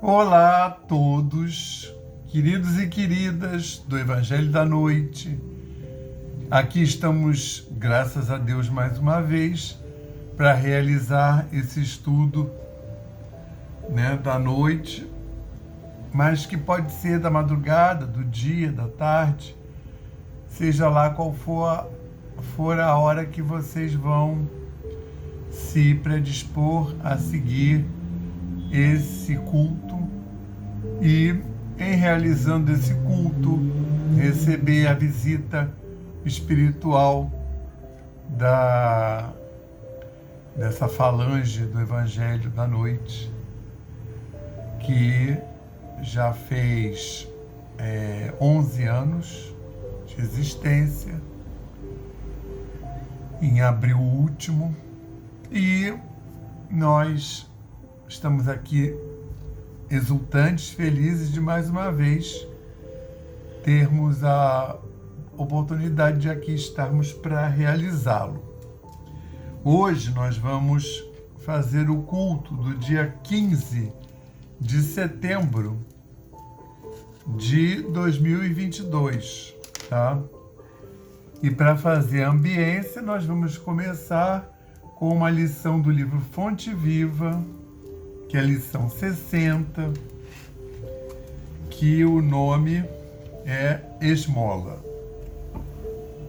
Olá a todos, queridos e queridas do Evangelho da Noite. Aqui estamos, graças a Deus, mais uma vez, para realizar esse estudo, da noite, mas que pode ser da madrugada, do dia, da tarde, seja lá qual for a hora que vocês vão se predispor a seguir esse culto e, em realizando esse culto, receber a visita espiritual dessa falange do Evangelho da Noite, que já fez 11 anos de existência, em abril último, e nós estamos aqui exultantes, felizes de mais uma vez termos a oportunidade de aqui estarmos para realizá-lo. Hoje nós vamos fazer o culto do dia 15 de setembro de 2022, tá? E para fazer a ambiência, nós vamos começar com uma lição do livro Fonte Viva, que é a lição 60, que o nome é Esmola.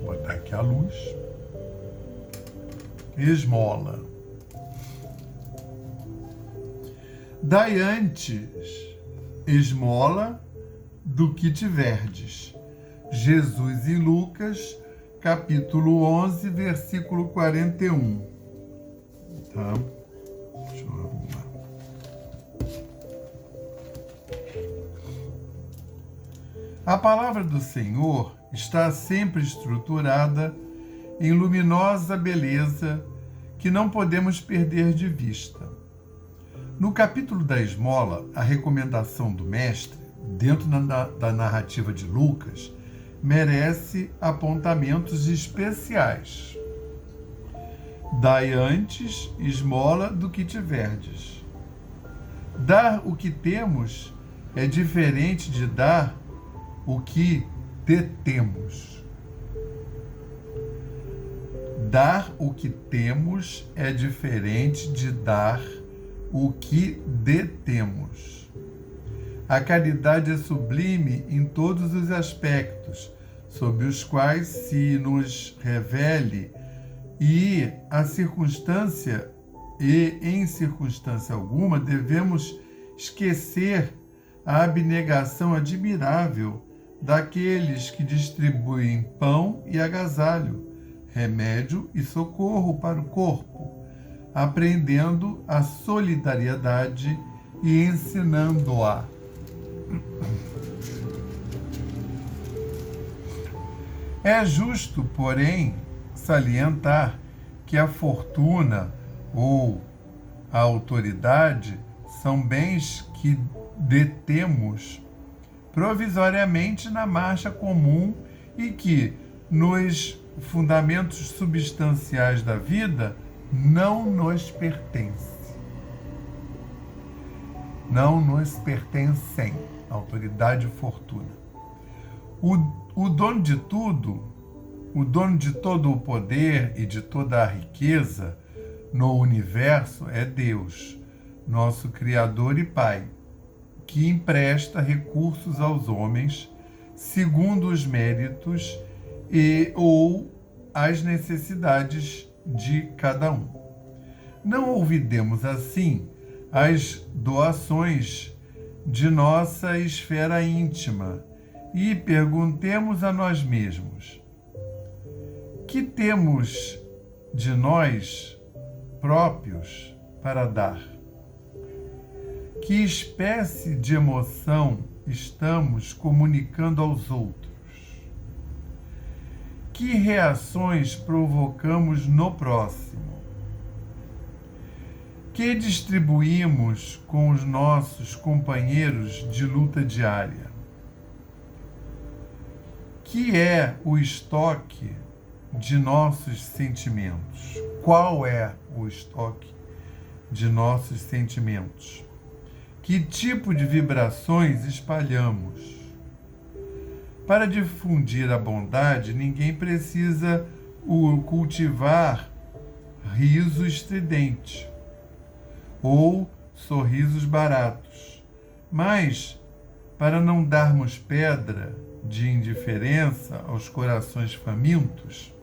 Vou botar aqui a luz. Esmola. Dai antes esmola do que tiverdes. Jesus em Lucas, capítulo 11, versículo 41. Tá? Deixa eu arrumar. A palavra do Senhor está sempre estruturada em luminosa beleza que não podemos perder de vista. No capítulo da esmola, a recomendação do Mestre, dentro da narrativa de Lucas, merece apontamentos especiais. Dai antes esmola do que tiverdes. Dar o que temos é diferente de dar o que detemos. Dar o que temos é diferente de dar o que detemos. A caridade é sublime em todos os aspectos sob os quais se nos revele e em circunstância alguma devemos esquecer a abnegação admirável daqueles que distribuem pão e agasalho, remédio e socorro para o corpo, aprendendo a solidariedade e ensinando-a. É justo, porém, salientar que a fortuna ou a autoridade são bens que detemos provisoriamente na marcha comum e que, nos fundamentos substanciais da vida, não nos pertencem. Não nos pertencem autoridade e fortuna. O dono de tudo, o dono de todo o poder e de toda a riqueza no universo é Deus, nosso Criador e Pai, que empresta recursos aos homens segundo os méritos ou as necessidades de cada um. Não olvidemos, assim, as doações de nossa esfera íntima e perguntemos a nós mesmos: que temos de nós próprios para dar? Que espécie de emoção estamos comunicando aos outros? Que reações provocamos no próximo? Que distribuímos com os nossos companheiros de luta diária? Que é o estoque de nossos sentimentos? Qual é o estoque de nossos sentimentos? Que tipo de vibrações espalhamos? Para difundir a bondade, ninguém precisa cultivar riso estridente ou sorrisos baratos. Mas, para não darmos pedra de indiferença aos corações famintos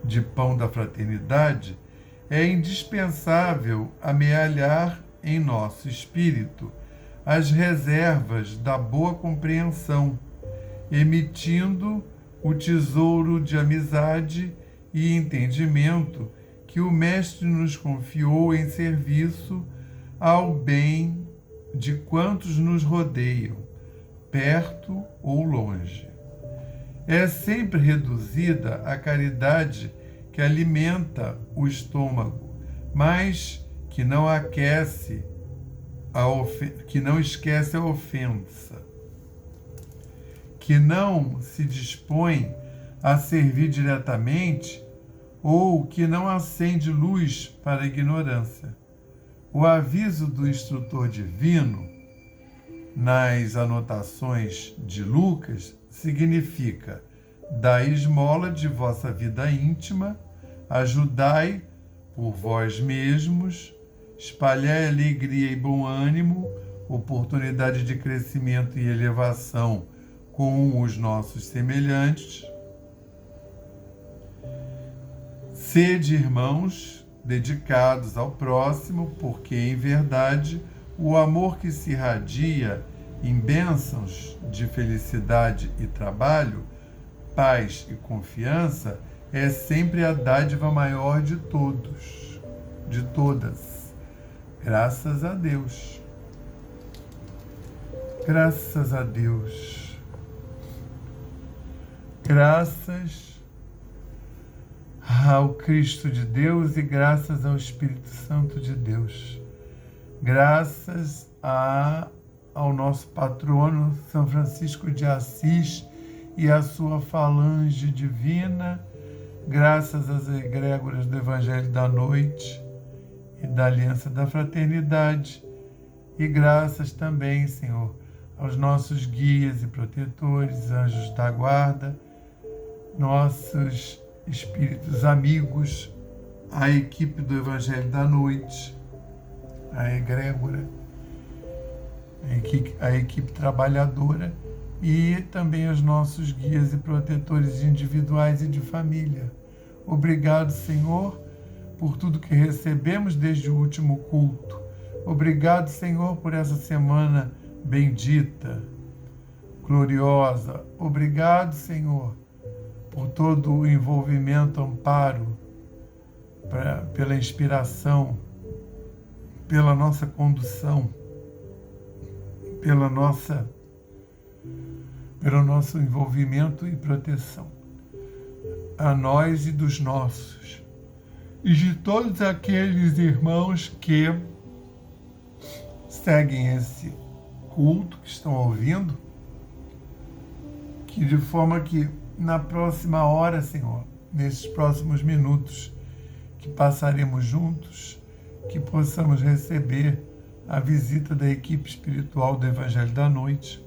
de pão da fraternidade, é indispensável amealhar em nosso espírito as reservas da boa compreensão, emitindo o tesouro de amizade e entendimento que o Mestre nos confiou em serviço ao bem de quantos nos rodeiam, perto ou longe. É sempre reduzida a caridade que alimenta o estômago, mas que não que não esquece a ofensa, que não se dispõe a servir diretamente ou que não acende luz para a ignorância. O aviso do instrutor divino nas anotações de Lucas significa: dai esmola de vossa vida íntima, ajudai por vós mesmos, espalhai alegria e bom ânimo, oportunidade de crescimento e elevação com os nossos semelhantes. Sede irmãos dedicados ao próximo, porque, em verdade, o amor que se irradia em bênçãos de felicidade e trabalho, paz e confiança, é sempre a dádiva maior de todos, de todas. Graças a Deus. Graças a Deus. Graças ao Cristo de Deus e graças ao Espírito Santo de Deus. Graças ao nosso patrono São Francisco de Assis e à sua falange divina, graças às egrégoras do Evangelho da Noite e da Aliança da Fraternidade, e graças também, Senhor, aos nossos guias e protetores, anjos da guarda, nossos espíritos amigos, a equipe do Evangelho da Noite, a egrégora, a equipe trabalhadora e também os nossos guias e protetores individuais e de família. Obrigado, Senhor, por tudo que recebemos desde o último culto. Obrigado, Senhor, por essa semana bendita, gloriosa. Obrigado, Senhor, por todo o envolvimento, amparo, pela inspiração, pela nossa condução, pelo nosso envolvimento e proteção, a nós e dos nossos, e de todos aqueles irmãos que seguem esse culto, que estão ouvindo, que de forma que na próxima hora, Senhor, nesses próximos minutos que passaremos juntos, que possamos receber a visita da equipe espiritual do Evangelho da Noite,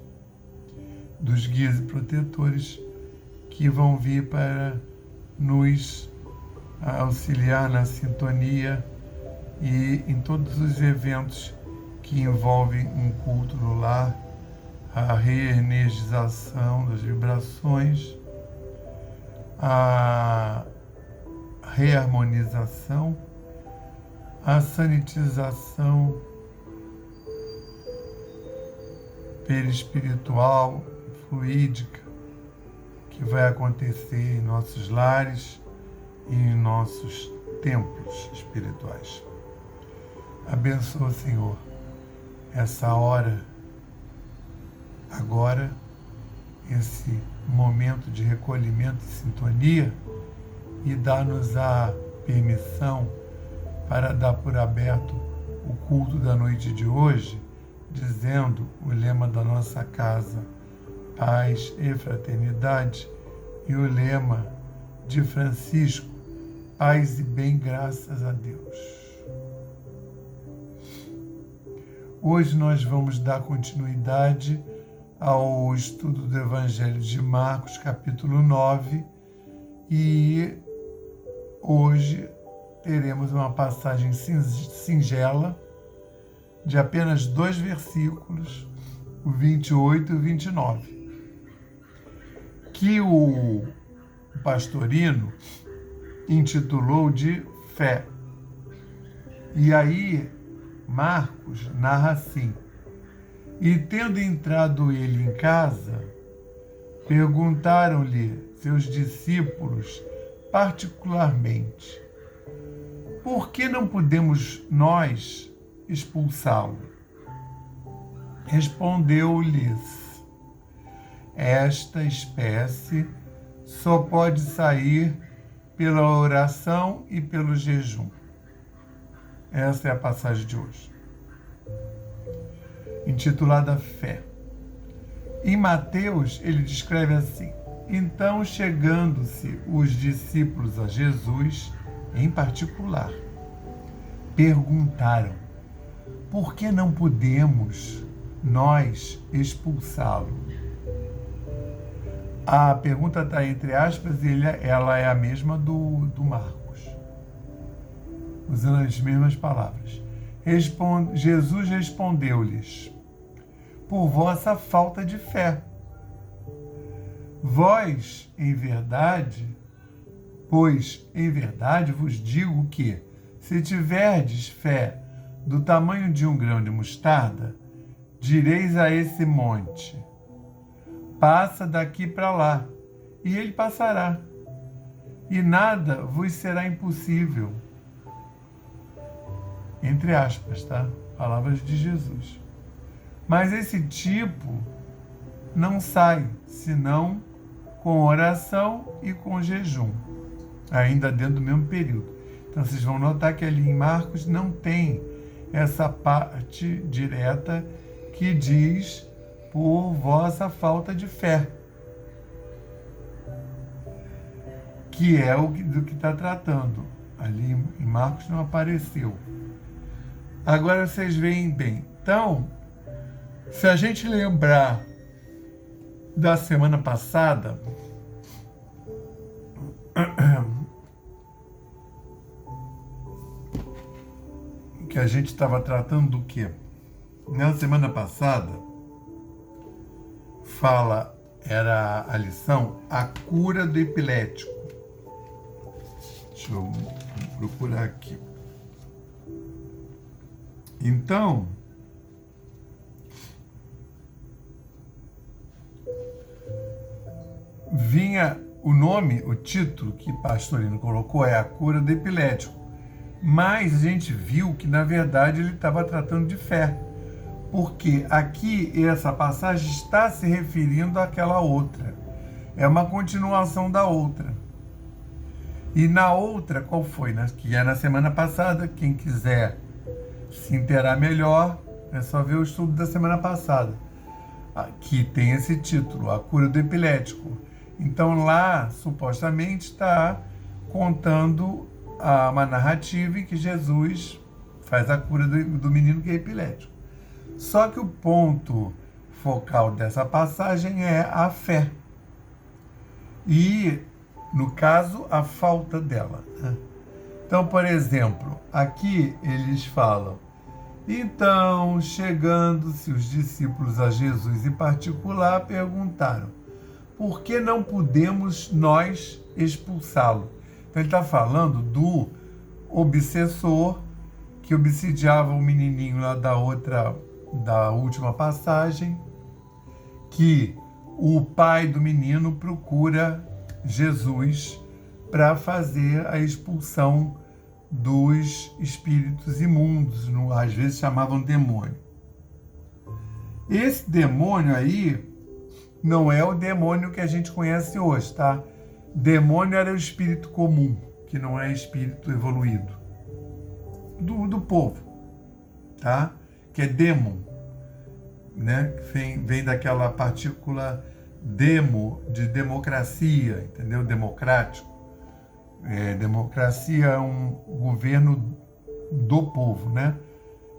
dos guias e protetores que vão vir para nos auxiliar na sintonia e em todos os eventos que envolvem um culto no lar, a reenergização das vibrações, a reharmonização, a sanitização perispiritual, fluídica, que vai acontecer em nossos lares e em nossos templos espirituais. Abençoa, Senhor, essa hora, agora, esse momento de recolhimento e sintonia, e dá-nos a permissão para dar por aberto o culto da noite de hoje, dizendo o lema da nossa casa: paz e fraternidade, e o lema de Francisco: paz e bem, graças a Deus. Hoje nós vamos dar continuidade ao estudo do Evangelho de Marcos, capítulo 9, e hoje teremos uma passagem singela de apenas 2 versículos, o 28 e o 29, que o Pastorino intitulou de fé. E aí Marcos narra assim: e tendo entrado ele em casa, perguntaram-lhe seus discípulos particularmente: por que não podemos nós expulsá-lo? Respondeu-lhes: esta espécie só pode sair pela oração e pelo jejum. Essa é a passagem de hoje, intitulada Fé. Em Mateus, ele descreve assim: então, chegando-se os discípulos a Jesus, em particular, perguntaram: por que não podemos nós expulsá-lo? A pergunta está entre aspas e ela é a mesma do Marcos, usando as mesmas palavras. Jesus respondeu-lhes: por vossa falta de fé. Vós, em verdade, pois em verdade vos digo que, se tiverdes fé do tamanho de um grão de mostarda, direis a esse monte: passa daqui para lá, e ele passará, e nada vos será impossível. Entre aspas, tá? Palavras de Jesus. Mas esse tipo não sai, senão com oração e com jejum, ainda dentro do mesmo período. Então vocês vão notar que ali em Marcos não tem essa parte direta que diz por vossa falta de fé, que é do que está tratando. Ali em Marcos não apareceu. Agora vocês veem bem. Então, se a gente lembrar da semana passada, que a gente estava tratando do quê? Na semana passada, era a lição a cura do epilético. Deixa eu procurar aqui. Então, vinha o nome, o título que Pastorino colocou é a cura do epilético. Mas a gente viu que, na verdade, ele estava tratando de fé. Porque aqui, essa passagem está se referindo àquela outra. É uma continuação da outra. E na outra, qual foi? Que é na semana passada. Quem quiser se inteirar melhor, é só ver o estudo da semana passada, que tem esse título, a cura do epilético. Então lá, supostamente, está contando uma narrativa em que Jesus faz a cura do menino que é epilético. Só que o ponto focal dessa passagem é a fé. E, no caso, a falta dela. Então, por exemplo, aqui eles falam: então, chegando-se os discípulos a Jesus em particular, perguntaram: por que não podemos nós expulsá-lo? Então, ele está falando do obsessor que obsidiava o menininho lá da última passagem, que o pai do menino procura Jesus para fazer a expulsão dos espíritos imundos, às vezes chamavam demônio. Esse demônio aí não é o demônio que a gente conhece hoje, tá? Demônio era o espírito comum, que não é espírito evoluído, do povo, tá? Que é demon, né? Vem daquela partícula demo, de democracia, entendeu? Democrático. Democracia é um governo do povo, né?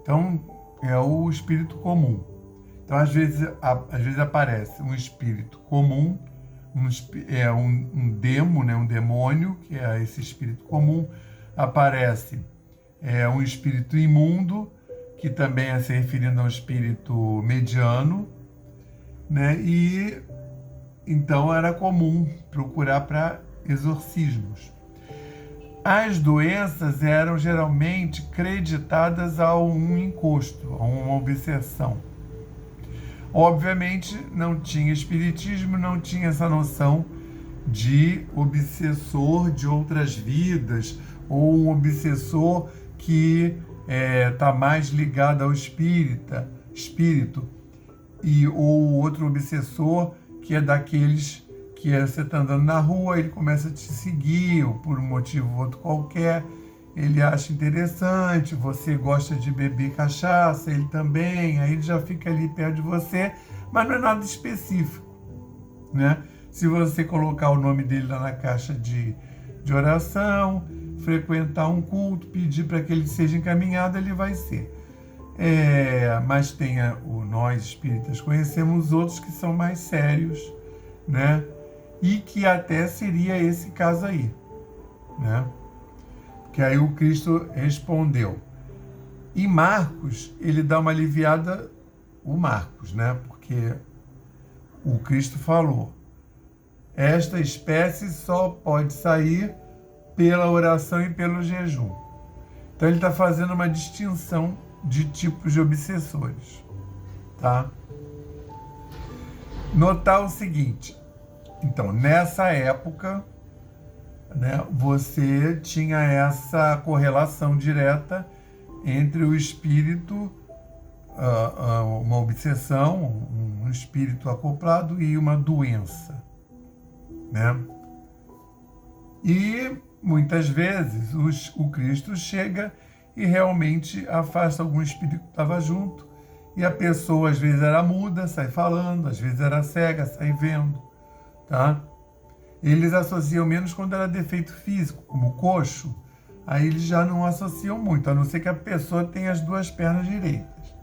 Então, é o espírito comum. Então, às vezes aparece um espírito comum, um demo, né, um demônio, que é esse espírito comum. Aparece um espírito imundo, que também é se referindo a um espírito mediano, né? E então era comum procurar para exorcismos. As doenças eram geralmente creditadas a um encosto, a uma obsessão. Obviamente não tinha espiritismo, não tinha essa noção de obsessor de outras vidas, ou um obsessor que está mais ligado ao espírito, ou outro obsessor que é daqueles que você está andando na rua, ele começa a te seguir, ou por um motivo ou outro qualquer, ele acha interessante, você gosta de beber cachaça, ele também, aí ele já fica ali perto de você, mas não é nada específico, né? Se você colocar o nome dele lá na caixa de oração, frequentar um culto, pedir para que ele seja encaminhado, ele vai ser. Mas nós espíritas conhecemos outros que são mais sérios, né? E que até seria esse caso aí, né? Que aí o Cristo respondeu. E Marcos, ele dá uma aliviada, o Marcos, né? Porque o Cristo falou, esta espécie só pode sair pela oração e pelo jejum. Então ele está fazendo uma distinção de tipos de obsessores, tá? Notar o seguinte, então, nessa época, né, você tinha essa correlação direta entre o espírito, uma obsessão, um espírito acoplado e uma doença, né? E muitas vezes o Cristo chega e realmente afasta algum espírito que estava junto, e a pessoa às vezes era muda, sai falando, às vezes era cega, sai vendo, tá? Eles associam menos quando era defeito físico, como coxo, aí eles já não associam muito, a não ser que a pessoa tenha as duas pernas direitas.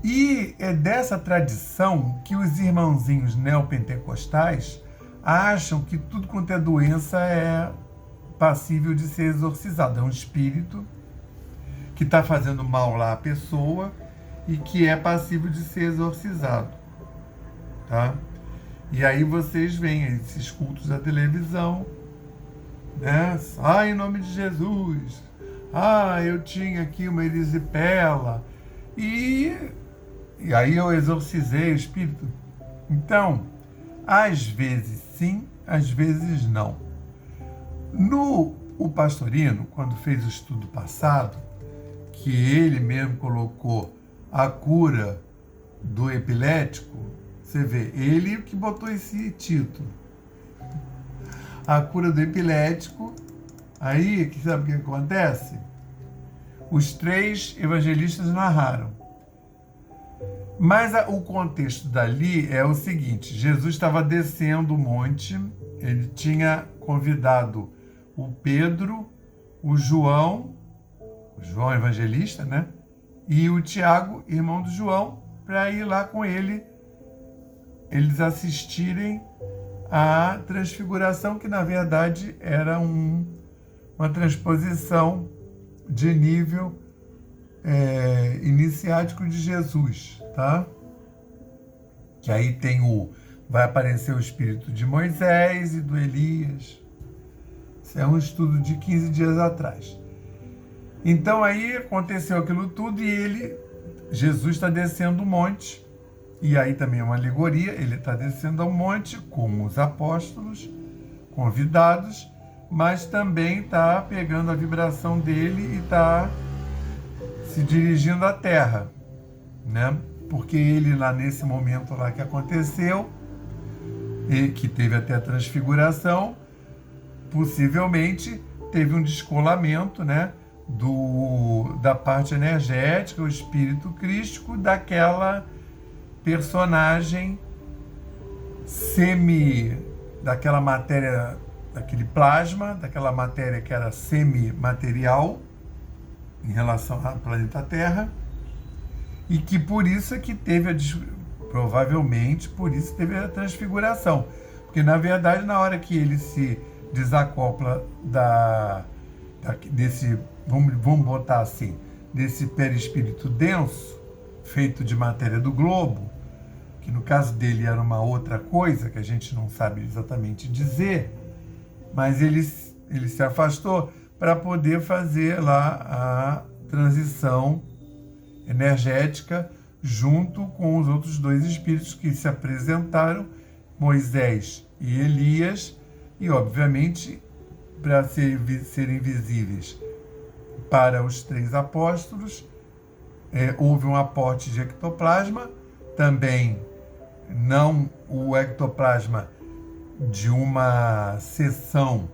E é dessa tradição que os irmãozinhos neopentecostais acham que tudo quanto é doença é passível de ser exorcizado. É um espírito que está fazendo mal lá à pessoa e que é passível de ser exorcizado, tá? E aí vocês veem esses cultos da televisão, né? Em nome de Jesus. Eu tinha aqui uma erisipela e aí eu exorcizei o espírito. Então, às vezes sim, às vezes não. O Pastorino, quando fez o estudo passado, que ele mesmo colocou a cura do epilético, você vê, ele que botou esse título. A cura do epilético, aí, que sabe o que acontece? Os 3 evangelistas narraram. Mas o contexto dali é o seguinte, Jesus estava descendo o monte, ele tinha convidado o Pedro, o João evangelista, né? E o Tiago, irmão do João, para ir lá com ele, eles assistirem à transfiguração, que na verdade era uma transposição de nível iniciático de Jesus, tá? Que aí vai aparecer o espírito de Moisés e do Elias. Isso é um estudo de 15 dias atrás. Então aí aconteceu aquilo tudo e Jesus está descendo o monte, e aí também é uma alegoria, ele está descendo ao monte com os apóstolos convidados, mas também está pegando a vibração dele e está se dirigindo à terra, né? Porque ele lá nesse momento lá que aconteceu, e que teve até a transfiguração, possivelmente teve um descolamento, né, da parte energética, o espírito crístico, daquela personagem daquela matéria, daquele plasma, daquela matéria que era semimaterial em relação ao planeta Terra, e que por isso é que teve provavelmente por isso teve a transfiguração, porque na verdade na hora que ele se desacopla desse, vamos botar assim, desse perispírito denso, feito de matéria do globo, que no caso dele era uma outra coisa, que a gente não sabe exatamente dizer, mas ele se afastou para poder fazer lá a transição energética junto com os outros dois espíritos que se apresentaram, Moisés e Elias, e obviamente para serem visíveis para os 3 apóstolos, houve um aporte de ectoplasma, também não o ectoplasma de uma seção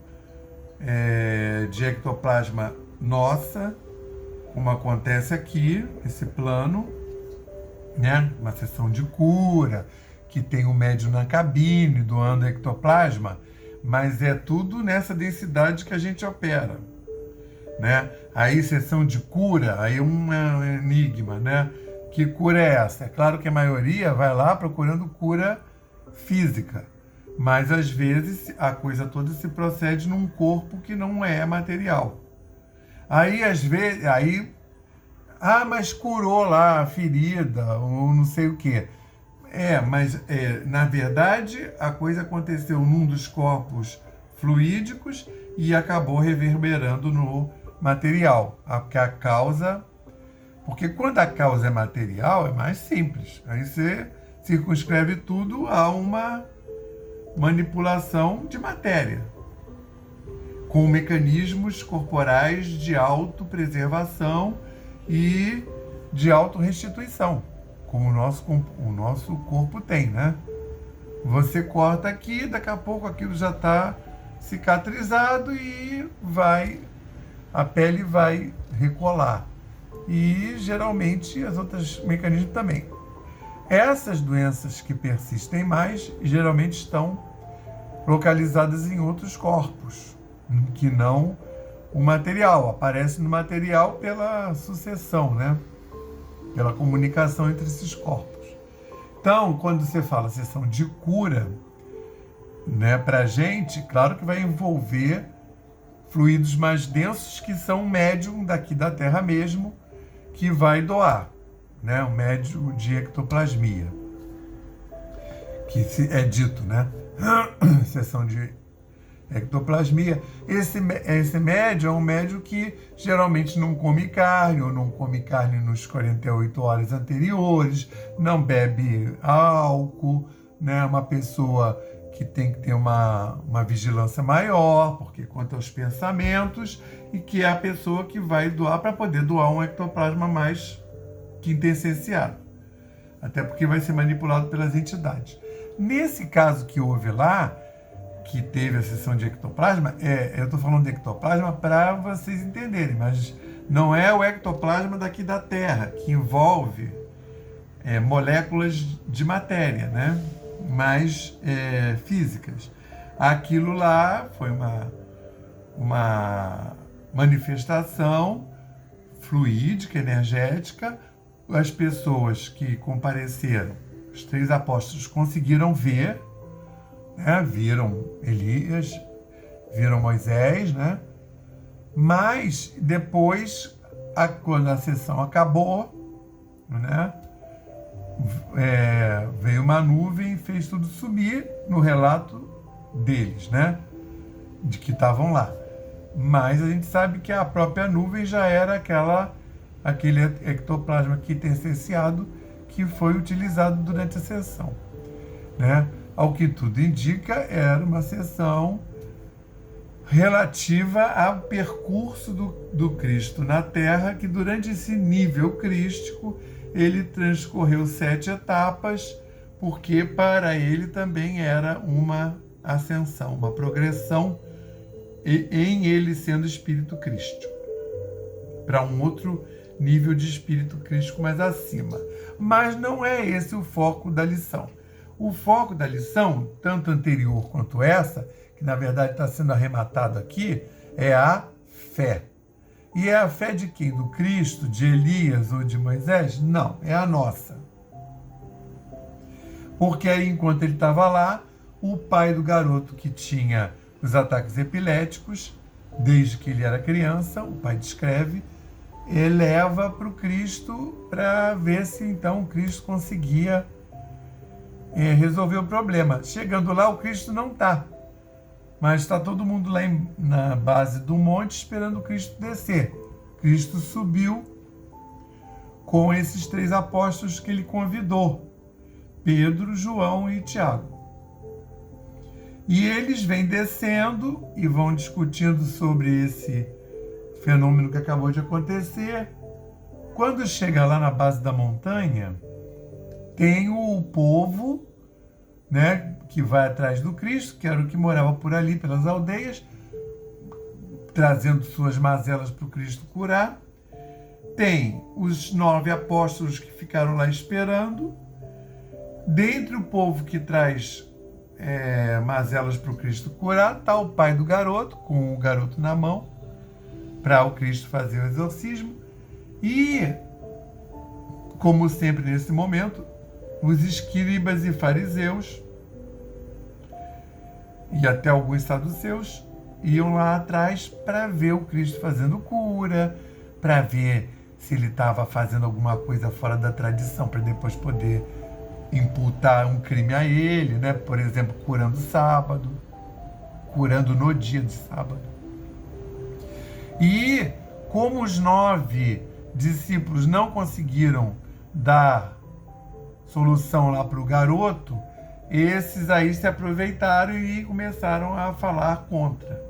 de ectoplasma nossa, como acontece aqui, esse plano, né? Uma sessão de cura, que tem o médium na cabine doando ectoplasma, mas é tudo nessa densidade que a gente opera, né? Aí sessão de cura, aí um enigma, né? Que cura é essa? É claro que a maioria vai lá procurando cura física, mas às vezes a coisa toda se procede num corpo que não é material. Aí às vezes, mas curou lá a ferida ou não sei o quê. Mas na verdade a coisa aconteceu num dos corpos fluídicos e acabou reverberando no material. A causa, porque quando a causa é material é mais simples. Aí você circunscreve tudo a uma manipulação de matéria, com mecanismos corporais de autopreservação e de autorrestituição, como o nosso corpo tem, né? Você corta aqui, daqui a pouco aquilo já está cicatrizado e a pele vai recolar. E geralmente os outros mecanismos também. Essas doenças que persistem mais, geralmente estão localizadas em outros corpos, que não o material. Aparece no material pela sucessão, né? Pela comunicação entre esses corpos. Então, quando você fala sessão de cura, né, para a gente, claro que vai envolver fluidos mais densos, que são um médium daqui da Terra mesmo, que vai doar, né, um médium de ectoplasmia, que é dito, né, sessão de ectoplasmia. Esse médium é um médium que geralmente não come carne, ou não come carne nos 48 horas anteriores, não bebe álcool, né? Uma pessoa que tem que ter uma vigilância maior, porque conta os pensamentos, e que é a pessoa que vai doar para poder doar um ectoplasma mais quintessenciado. Até porque vai ser manipulado pelas entidades. Nesse caso que houve lá, que teve a sessão de ectoplasma, eu estou falando de ectoplasma para vocês entenderem, mas não é o ectoplasma daqui da Terra, que envolve moléculas de matéria, né? Mais físicas. Aquilo lá foi uma manifestação fluídica, energética. As pessoas que compareceram, os 3 apóstolos, conseguiram ver, né? Viram Elias, viram Moisés, né? Mas depois, quando a sessão acabou, né? Veio uma nuvem e fez tudo sumir no relato deles, né? De que estavam lá. Mas a gente sabe que a própria nuvem já era aquele ectoplasma quintessenciado que foi utilizado durante a sessão, né? Ao que tudo indica, era uma sessão relativa ao percurso do Cristo na Terra, que durante esse nível crístico ele transcorreu 7 etapas, porque para ele também era uma ascensão, uma progressão em ele sendo espírito crístico, para um outro nível de espírito crístico mais acima. Mas não é esse o foco da lição. O foco da lição, tanto anterior quanto essa, que na verdade está sendo arrematado aqui, é a fé. E é a fé de quem? Do Cristo, de Elias ou de Moisés? Não, é a nossa. Porque aí, enquanto ele estava lá, o pai do garoto que tinha os ataques epiléticos, desde que ele era criança, o pai descreve, leva para o Cristo para ver se então o Cristo conseguia resolver o problema. Chegando lá, o Cristo não está. Mas está todo mundo lá na base do monte esperando o Cristo descer. Cristo subiu com esses 3 apóstolos que ele convidou: Pedro, João e Tiago. E eles vêm descendo e vão discutindo sobre esse fenômeno que acabou de acontecer. Quando chega lá na base da montanha, tem o povo, né, que vai atrás do Cristo, que era o que morava por ali, pelas aldeias, trazendo suas mazelas para o Cristo curar. Tem os 9 apóstolos que ficaram lá esperando. Dentre o povo que traz mazelas para o Cristo curar, está o pai do garoto, com o garoto na mão, para o Cristo fazer o exorcismo. E, como sempre nesse momento, os escribas e fariseus, e até alguns saduceus, iam lá atrás para ver o Cristo fazendo cura, para ver se ele estava fazendo alguma coisa fora da tradição, para depois poder imputar um crime a ele, né? Por exemplo, curando sábado, curando no dia de sábado. E como os 9 discípulos não conseguiram dar solução lá para o garoto, esses aí se aproveitaram e começaram a falar contra.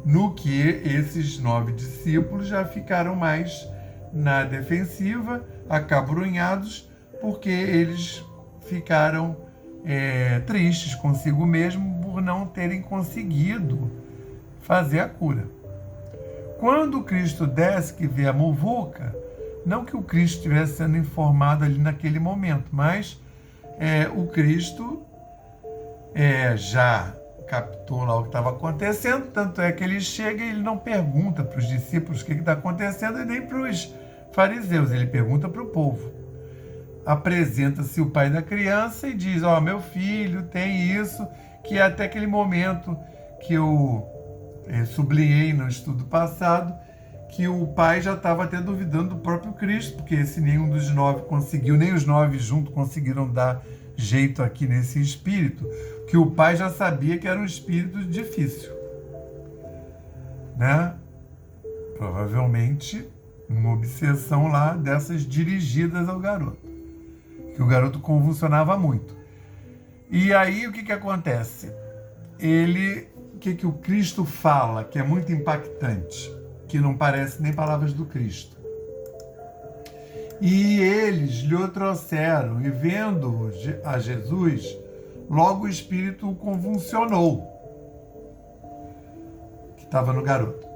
No que esses 9 discípulos já ficaram mais na defensiva, acabrunhados, porque eles ficaram tristes consigo mesmo por não terem conseguido fazer a cura. Quando o Cristo desce, que vê a muvuca, não que o Cristo estivesse sendo informado ali naquele momento, mas o Cristo já captou lá o que estava acontecendo, tanto é que ele chega e ele não pergunta para os discípulos o que está acontecendo e nem para os fariseus, ele pergunta para o povo. Apresenta-se o pai da criança e diz: meu filho tem isso, que é até aquele momento que eu sublinhei no estudo passado, que o pai já estava até duvidando do próprio Cristo, porque se nenhum dos 9 conseguiu, nem os 9 juntos conseguiram dar jeito aqui nesse espírito, que o pai já sabia que era um espírito difícil, né? Provavelmente uma obsessão lá dessas dirigidas ao garoto, que o garoto convulsionava muito. E aí o que acontece? O que o Cristo fala, que é muito impactante, que não parece nem palavras do Cristo. E eles lhe o trouxeram, e vendo a Jesus, logo o espírito o convulsionou, que estava no garoto,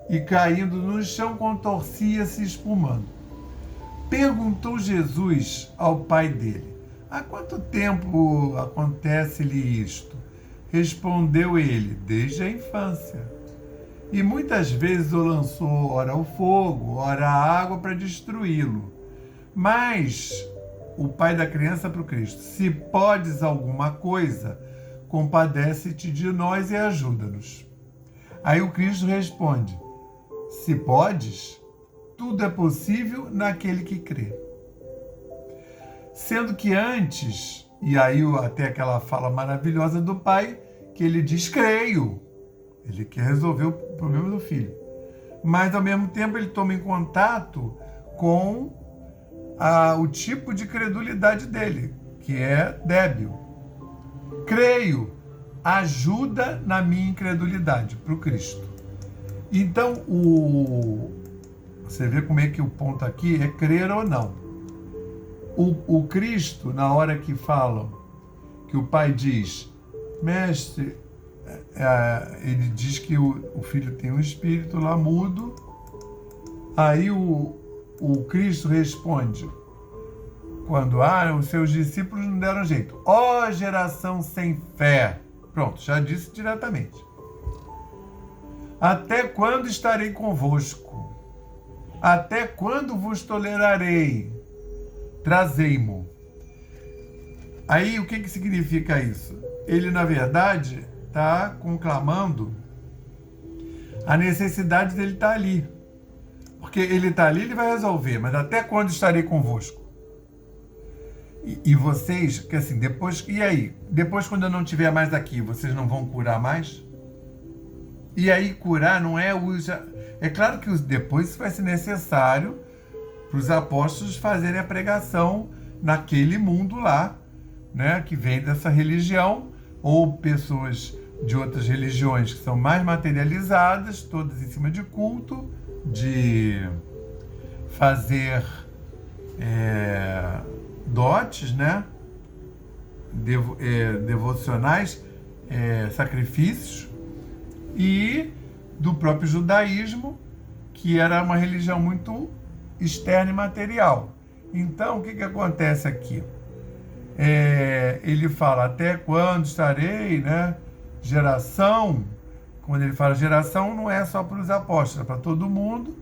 e caindo no chão contorcia-se espumando. Perguntou Jesus ao pai dele: há quanto tempo acontece-lhe isto? Respondeu ele: desde a infância. E muitas vezes o lançou ora ao fogo, ora à água para destruí-lo. Mas o pai da criança para o Cristo: se podes alguma coisa, compadece-te de nós e ajuda-nos. Aí o Cristo responde: se podes, tudo é possível naquele que crê. Sendo que antes, e aí até aquela fala maravilhosa do pai, que ele diz: creio. Ele quer resolver o problema do filho. Mas, ao mesmo tempo, ele toma em contato com o tipo de credulidade dele, que é débil. Creio, ajuda na minha incredulidade, para o Cristo. Então, você vê como é que o ponto aqui é crer ou não. O Cristo, na hora que falam, que o pai diz: mestre, ele diz que o filho tem um espírito lá mudo. Aí o Cristo responde, quando os seus discípulos não deram jeito: ó geração sem fé. Pronto, já disse diretamente. Até quando estarei convosco? Até quando vos tolerarei? Trazei-mo. Aí, o que significa isso? Ele, na verdade, está conclamando a necessidade dele estar ali. Porque ele está ali, ele vai resolver. Mas até quando estarei convosco? E vocês, que assim, depois... E aí? Depois, quando eu não estiver mais aqui, vocês não vão curar mais? E aí, curar não é o... É claro que depois isso vai ser necessário para os apóstolos fazerem a pregação naquele mundo lá, né, que vem dessa religião, ou pessoas de outras religiões que são mais materializadas, todas em cima de culto, de fazer dotes, né, devocionais, sacrifícios, e do próprio judaísmo, que era uma religião muito externa e material. Então, o que acontece aqui? Ele fala, até quando estarei, né? Geração, quando ele fala geração, não é só para os apóstolos, é para todo mundo,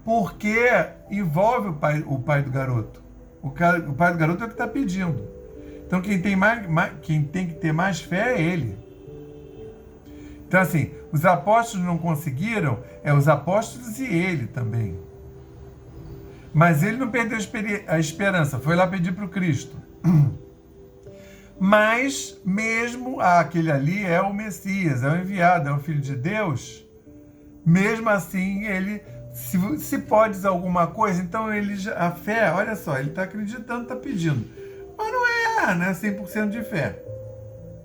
porque envolve o pai do garoto. O pai do garoto é o que está pedindo. Então, quem tem que ter mais fé é ele. Então, assim, os apóstolos não conseguiram, os apóstolos e ele também. Mas ele não perdeu a esperança, foi lá pedir para o Cristo. Mas, mesmo aquele ali é o Messias, é o enviado, é o Filho de Deus, mesmo assim, ele, se pode alguma coisa, então a fé, olha só, ele está acreditando, está pedindo. Mas não é, né, 100% de fé.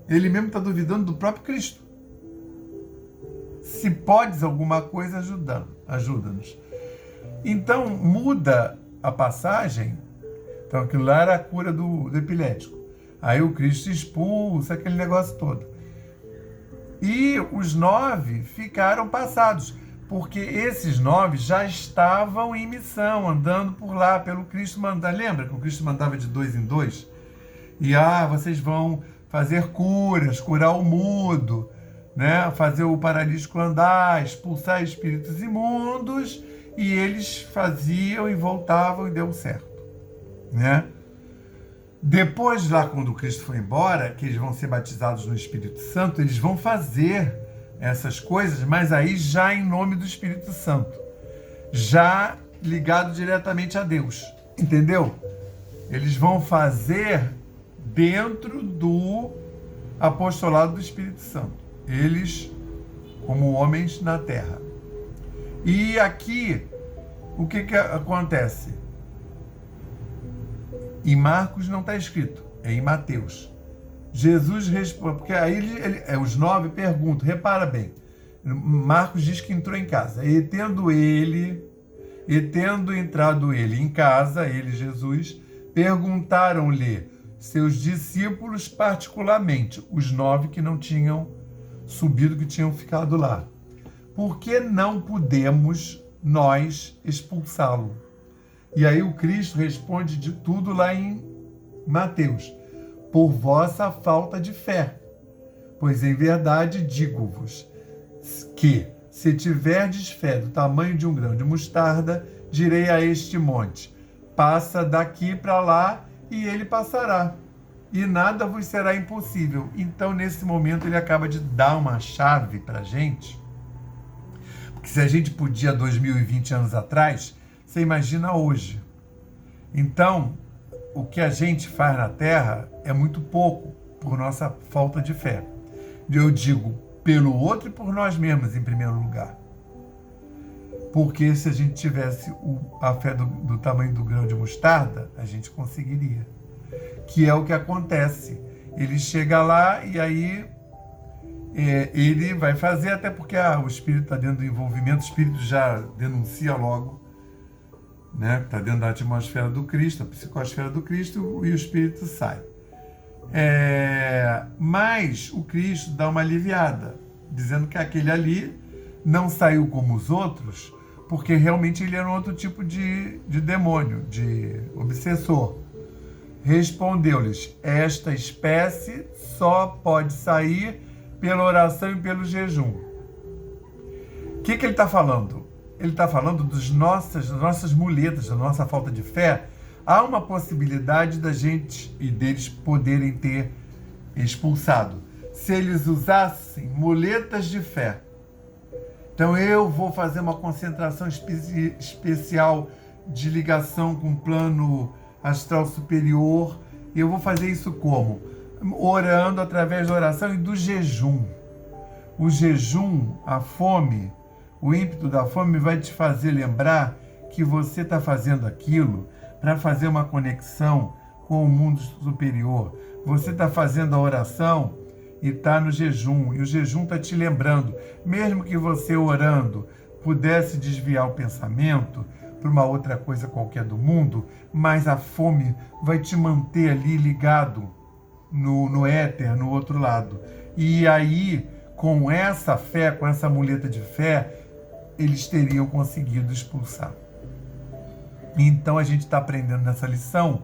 Ele mesmo está duvidando do próprio Cristo. Se podes alguma coisa, ajuda-nos. Então, muda a passagem. Então, aquilo lá era a cura do epilético. Aí o Cristo expulsa, aquele negócio todo. E os 9 ficaram passados, porque esses 9 já estavam em missão, andando por lá, pelo Cristo mandar. Lembra que o Cristo mandava de 2 em 2? E, vocês vão fazer curas, curar o mudo, né? Fazer o paralítico andar, expulsar espíritos imundos, e eles faziam e voltavam e deu certo, né? Depois, lá quando o Cristo foi embora, que eles vão ser batizados no Espírito Santo, eles vão fazer essas coisas, mas aí já em nome do Espírito Santo, já ligado diretamente a Deus, entendeu? Eles vão fazer dentro do apostolado do Espírito Santo, eles como homens na terra. E aqui, o que acontece? Em Marcos não está escrito, é em Mateus. Jesus responde, porque aí os 9 perguntam, repara bem, Marcos diz que entrou em casa, e tendo entrado ele em casa, ele, Jesus, perguntaram-lhe seus discípulos particularmente, os 9 que não tinham subido, que tinham ficado lá. Por que não podemos nós expulsá-lo? E aí o Cristo responde de tudo lá em Mateus. Por vossa falta de fé. Pois em verdade digo-vos que, se tiverdes fé do tamanho de um grão de mostarda, direi a este monte, passa daqui para lá, e ele passará. E nada vos será impossível. Então, nesse momento, ele acaba de dar uma chave para a gente. Porque se a gente podia 2020 anos atrás, você imagina hoje. Então, o que a gente faz na Terra é muito pouco por nossa falta de fé. Eu digo pelo outro e por nós mesmos, em primeiro lugar. Porque se a gente tivesse a fé do tamanho do grão de mostarda, a gente conseguiria. Que é o que acontece. Ele chega lá e aí ele vai fazer, até porque o espírito está dentro do envolvimento, o espírito já denuncia logo, né? Está dentro da atmosfera do Cristo, a psicosfera do Cristo, e o espírito sai. Mas o Cristo dá uma aliviada, dizendo que aquele ali não saiu como os outros, porque realmente ele era um outro tipo de demônio, de obsessor. Respondeu-lhes, esta espécie só pode sair pela oração e pelo jejum. O que ele está falando? ele está falando das nossas muletas, da nossa falta de fé. Há uma possibilidade da gente e deles poderem ter expulsado. Se eles usassem muletas de fé. Então eu vou fazer uma concentração especial de ligação com o plano astral superior. E eu vou fazer isso como? Orando através da oração e do jejum. O jejum, a fome, o ímpeto da fome vai te fazer lembrar que você está fazendo aquilo para fazer uma conexão com o mundo superior. Você está fazendo a oração e está no jejum. E o jejum está te lembrando. Mesmo que você orando pudesse desviar o pensamento para uma outra coisa qualquer do mundo, mas a fome vai te manter ali ligado no éter, no outro lado. E aí, com essa fé, com essa muleta de fé, eles teriam conseguido expulsar. Então a gente está aprendendo nessa lição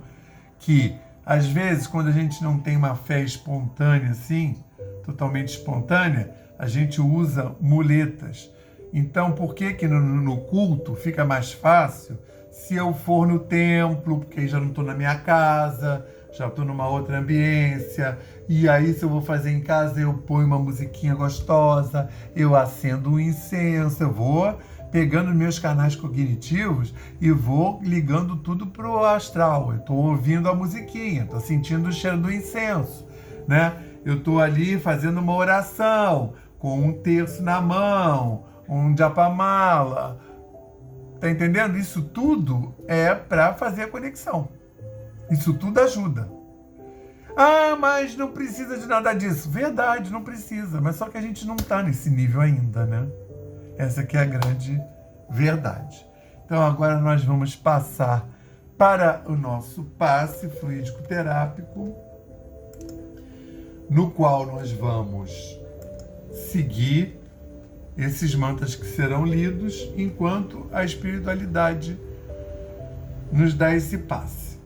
que, às vezes, quando a gente não tem uma fé espontânea assim, totalmente espontânea, a gente usa muletas. Então, por que no culto fica mais fácil se eu for no templo, porque aí já não estou na minha casa, já estou numa outra ambiência, e aí se eu vou fazer em casa, eu ponho uma musiquinha gostosa, eu acendo um incenso, eu vou pegando meus canais cognitivos e vou ligando tudo pro astral. Eu estou ouvindo a musiquinha, estou sentindo o cheiro do incenso, né? Eu estou ali fazendo uma oração, com um terço na mão, um japamala. Tá entendendo? Isso tudo é para fazer a conexão. Isso tudo ajuda. Ah, mas não precisa de nada disso. Verdade, não precisa. Mas só que a gente não está nesse nível ainda, né? Essa que é a grande verdade. Então agora nós vamos passar para o nosso passe fluídico terápico, no qual nós vamos seguir esses mantras que serão lidos enquanto a espiritualidade nos dá esse passe.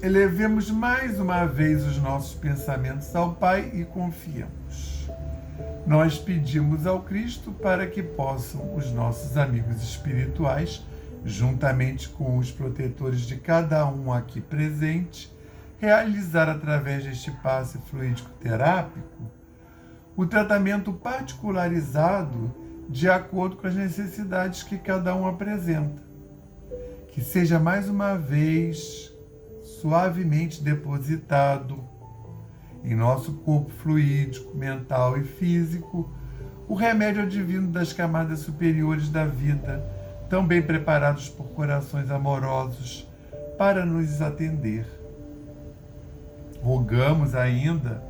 Elevemos mais uma vez os nossos pensamentos ao Pai e confiamos. Nós pedimos ao Cristo para que possam os nossos amigos espirituais, juntamente com os protetores de cada um aqui presente, realizar através deste passe fluídico terápico o tratamento particularizado de acordo com as necessidades que cada um apresenta. Que seja mais uma vez suavemente depositado em nosso corpo fluídico, mental e físico o remédio divino das camadas superiores da vida, tão bem preparados por corações amorosos para nos atender. Rogamos ainda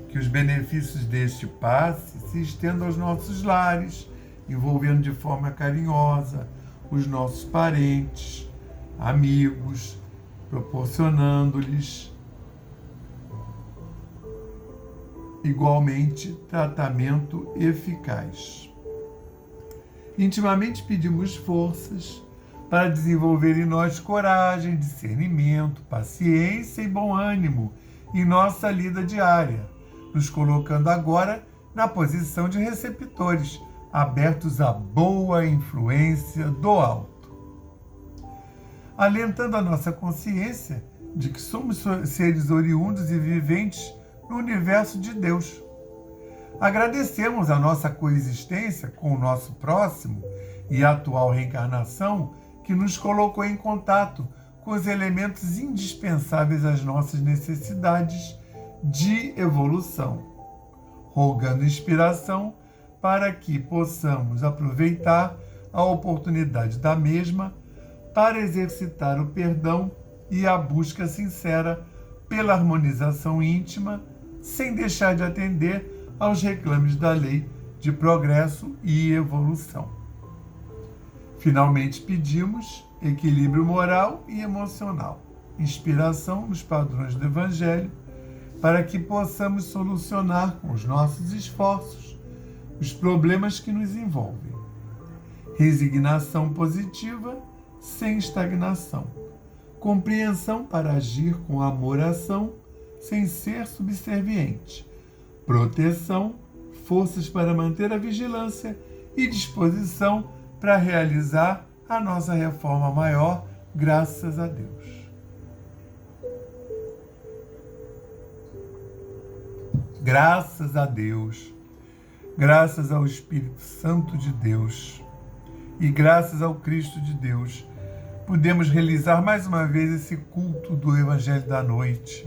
que os benefícios deste passe se estendam aos nossos lares, envolvendo de forma carinhosa os nossos parentes, amigos, proporcionando-lhes igualmente tratamento eficaz. Intimamente pedimos forças para desenvolver em nós coragem, discernimento, paciência e bom ânimo em nossa lida diária, nos colocando agora na posição de receptores, abertos à boa influência do alto. Alentando a nossa consciência de que somos seres oriundos e viventes no universo de Deus. Agradecemos a nossa coexistência com o nosso próximo e a atual reencarnação que nos colocou em contato com os elementos indispensáveis às nossas necessidades de evolução, rogando inspiração para que possamos aproveitar a oportunidade da mesma para exercitar o perdão e a busca sincera pela harmonização íntima, sem deixar de atender aos reclames da lei de progresso e evolução. Finalmente pedimos equilíbrio moral e emocional, inspiração nos padrões do Evangelho, para que possamos solucionar com os nossos esforços os problemas que nos envolvem. Resignação positiva sem estagnação. Compreensão para agir com amor-ação sem ser subserviente. Proteção, forças para manter a vigilância e disposição para realizar a nossa reforma maior, graças a Deus. Graças a Deus, graças ao Espírito Santo de Deus e graças ao Cristo de Deus, podemos realizar mais uma vez esse culto do Evangelho da Noite.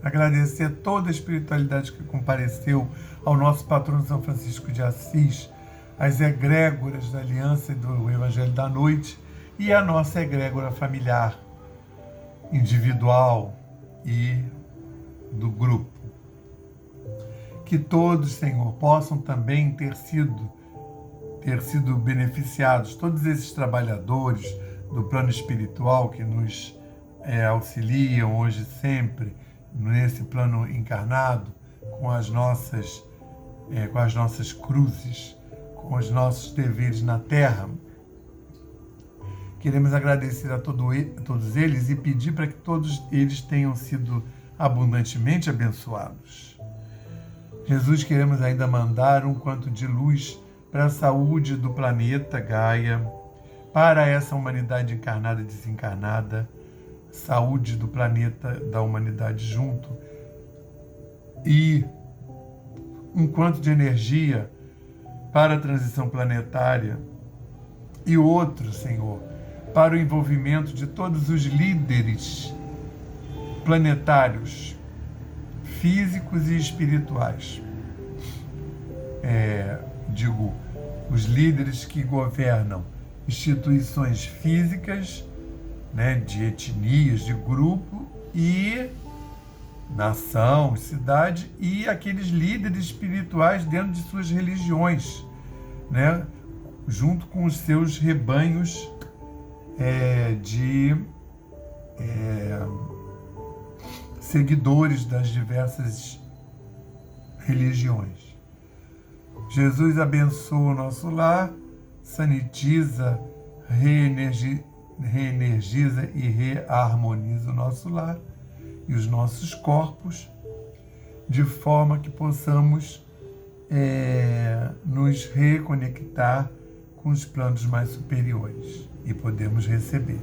Agradecer toda a espiritualidade que compareceu, ao nosso patrono São Francisco de Assis, às egrégoras da Aliança e do Evangelho da Noite e a nossa egrégora familiar, individual e do grupo. Que todos, Senhor, possam também ter sido beneficiados, todos esses trabalhadores do plano espiritual que nos auxiliam hoje sempre, nesse plano encarnado, com as nossas cruzes, com os nossos deveres na Terra. Queremos agradecer a todos eles e pedir para que todos eles tenham sido abundantemente abençoados. Jesus, queremos ainda mandar um quanto de luz para a saúde do planeta Gaia, para essa humanidade encarnada e desencarnada, saúde do planeta, da humanidade junto, e um quanto de energia para a transição planetária, e outro, Senhor, para o envolvimento de todos os líderes planetários, físicos e espirituais. Os líderes que governam instituições físicas, de etnias, de grupo e nação, cidade, e aqueles líderes espirituais dentro de suas religiões, junto com os seus rebanhos de seguidores das diversas religiões. Jesus abençoa o nosso lar, sanitiza, reenergiza e reharmoniza o nosso lar e os nossos corpos, de forma que possamos nos reconectar com os planos mais superiores e podemos receber.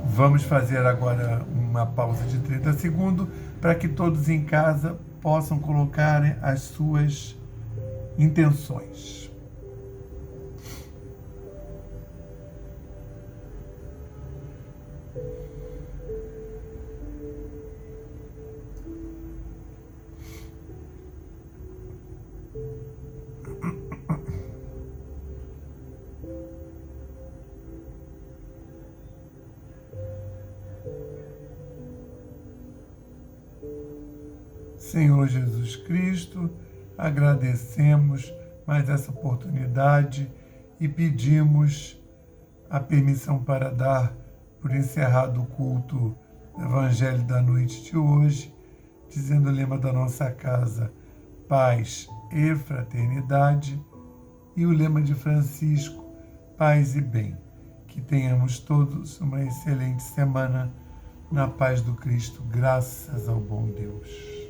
Vamos fazer agora uma pausa de 30 segundos para que todos em casa possam colocar as suas intenções. Senhor Jesus Cristo, agradecemos mais essa oportunidade e pedimos a permissão para dar por encerrado o culto do Evangelho da Noite de hoje, dizendo o lema da nossa casa, paz e fraternidade, e o lema de Francisco, paz e bem. Que tenhamos todos uma excelente semana na paz do Cristo, graças ao bom Deus.